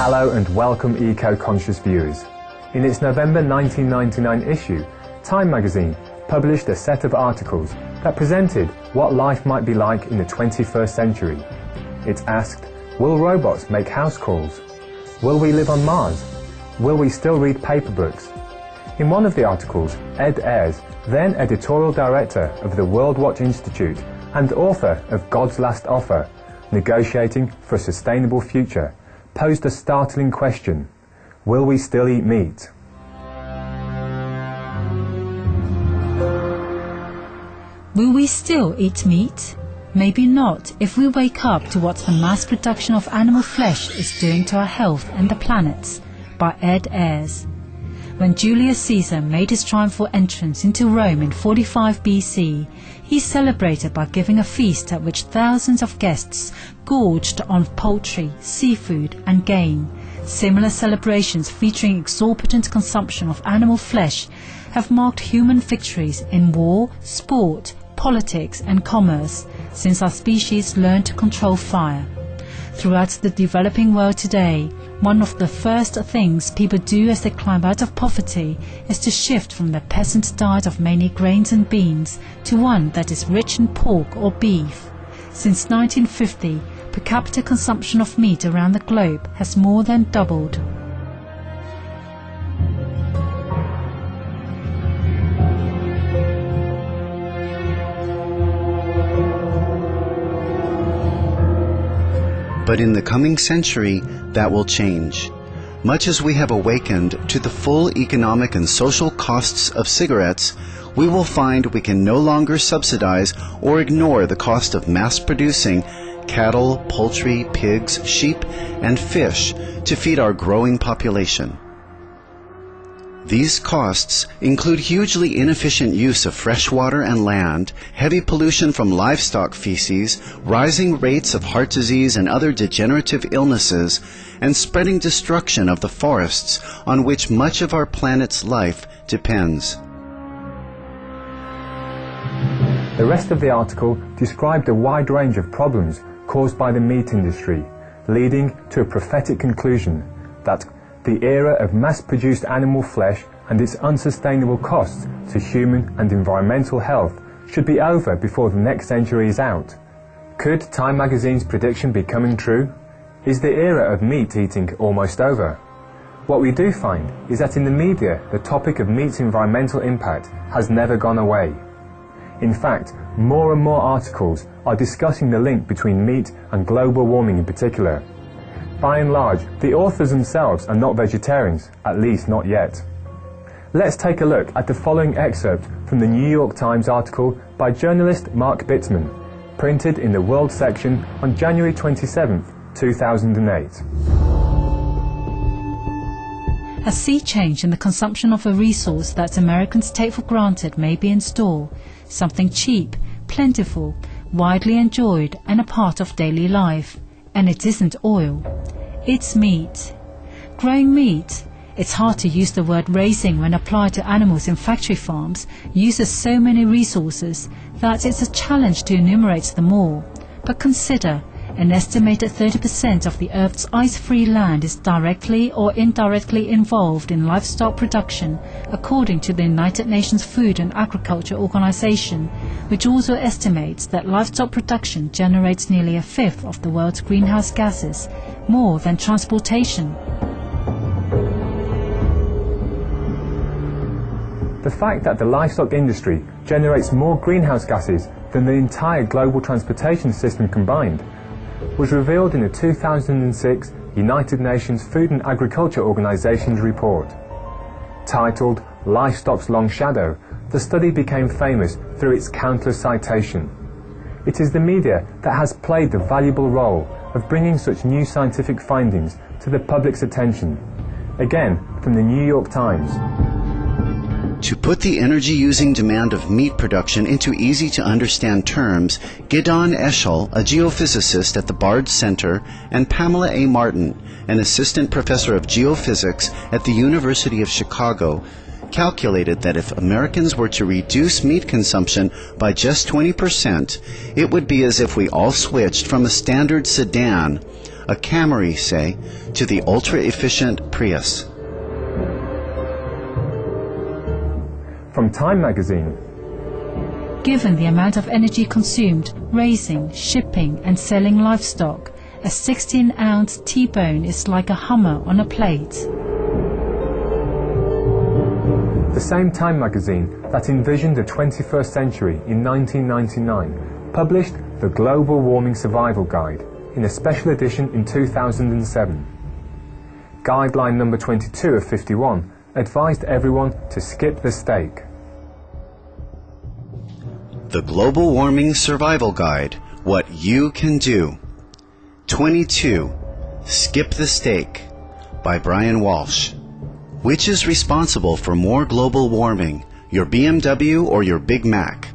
Hello and welcome eco-conscious viewers. In its November 1999 issue, Time magazine published a set of articles that presented what life might be like in the 21st century. It asked, will robots make house calls? Will we live on Mars? Will we still read paper books? In one of the articles, Ed Ayres, then editorial director of the World Watch Institute and author of God's Last Offer, Negotiating for a Sustainable Future, posed a startling question. Will we still eat meat? Will we still eat meat? Maybe not if we wake up to what the mass production of animal flesh is doing to our health and the planet's, by Ed Ayres. When Julius Caesar made his triumphal entrance into Rome in 45 BC, he celebrated by giving a feast at which thousands of guests gorged on poultry, seafood and game. Similar celebrations featuring exorbitant consumption of animal flesh have marked human victories in war, sport, politics and commerce since our species learned to control fire. Throughout the developing world today, one of the first things people do as they climb out of poverty is to shift from the peasant diet of mainly grains and beans to one that is rich in pork or beef. Since 1950, per capita consumption of meat around the globe has more than doubled. But in the coming century, that will change. Much as we have awakened to the full economic and social costs of cigarettes, we will find we can no longer subsidize or ignore the cost of mass-producing cattle, poultry, pigs, sheep, and fish to feed our growing population. These costs include hugely inefficient use of fresh water and land, heavy pollution from livestock feces, rising rates of heart disease and other degenerative illnesses, and spreading destruction of the forests on which much of our planet's life depends. The rest of the article described a wide range of problems caused by the meat industry, leading to a prophetic conclusion that the era of mass-produced animal flesh and its unsustainable costs to human and environmental health should be over before the next century is out. Could Time magazine's prediction be coming true? Is the era of meat eating almost over? What we do find is that in the media, the topic of meat's environmental impact has never gone away. In fact, more and more articles are discussing the link between meat and global warming in particular. By and large, the authors themselves are not vegetarians, at least not yet. Let's take a look at the following excerpt from the New York Times article by journalist Mark Bittman, printed in the World section on January 27, 2008. A sea change in the consumption of a resource that Americans take for granted may be in store, something cheap, plentiful, widely enjoyed and a part of daily life. And it isn't oil, it's meat. Growing meat, it's hard to use the word raising when applied to animals in factory farms, uses so many resources that it's a challenge to enumerate them all. But consider, an estimated 30% of the Earth's ice-free land is directly or indirectly involved in livestock production, according to the United Nations Food and Agriculture Organization, which also estimates that livestock production generates nearly a fifth of the world's greenhouse gases, more than transportation. The fact that the livestock industry generates more greenhouse gases than the entire global transportation system combined was revealed in the 2006 United Nations Food and Agriculture Organization's report. Titled Livestock's Long Shadow, the study became famous through its countless citation. It is the media that has played the valuable role of bringing such new scientific findings to the public's attention. Again, from the New York Times. To put the energy-using demand of meat production into easy-to-understand terms, Gidon Eshel, a geophysicist at the Bard Center, and Pamela A. Martin, an assistant professor of geophysics at the University of Chicago, calculated that if Americans were to reduce meat consumption by just 20%, it would be as if we all switched from a standard sedan, a Camry, say, to the ultra-efficient Prius. From Time magazine, Given the amount of energy consumed raising, shipping and selling livestock, a 16-ounce T-bone is like a Hummer on a plate. the same Time magazine that envisioned the 21st century in 1999 published the Global Warming Survival Guide in a special edition in 2007. Guideline number 22 of 51 advised everyone to skip the steak. The Global Warming Survival Guide, What You Can Do. 22. Skip the Steak by Brian Walsh. Which is responsible for more global warming, your BMW or your Big Mac?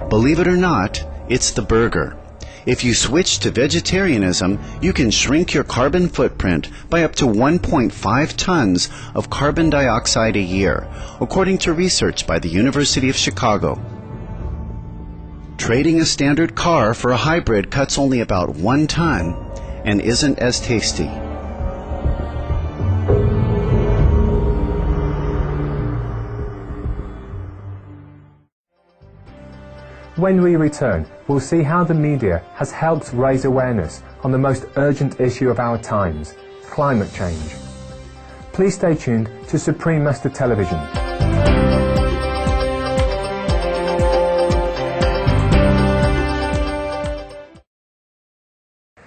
Believe it or not, it's the burger. If you switch to vegetarianism, you can shrink your carbon footprint by up to 1.5 tons of carbon dioxide a year, according to research by the University of Chicago. Trading a standard car for a hybrid cuts only about 1 ton and isn't as tasty. When we return, we'll see how the media has helped raise awareness on the most urgent issue of our times, climate change. Please stay tuned to Supreme Master Television.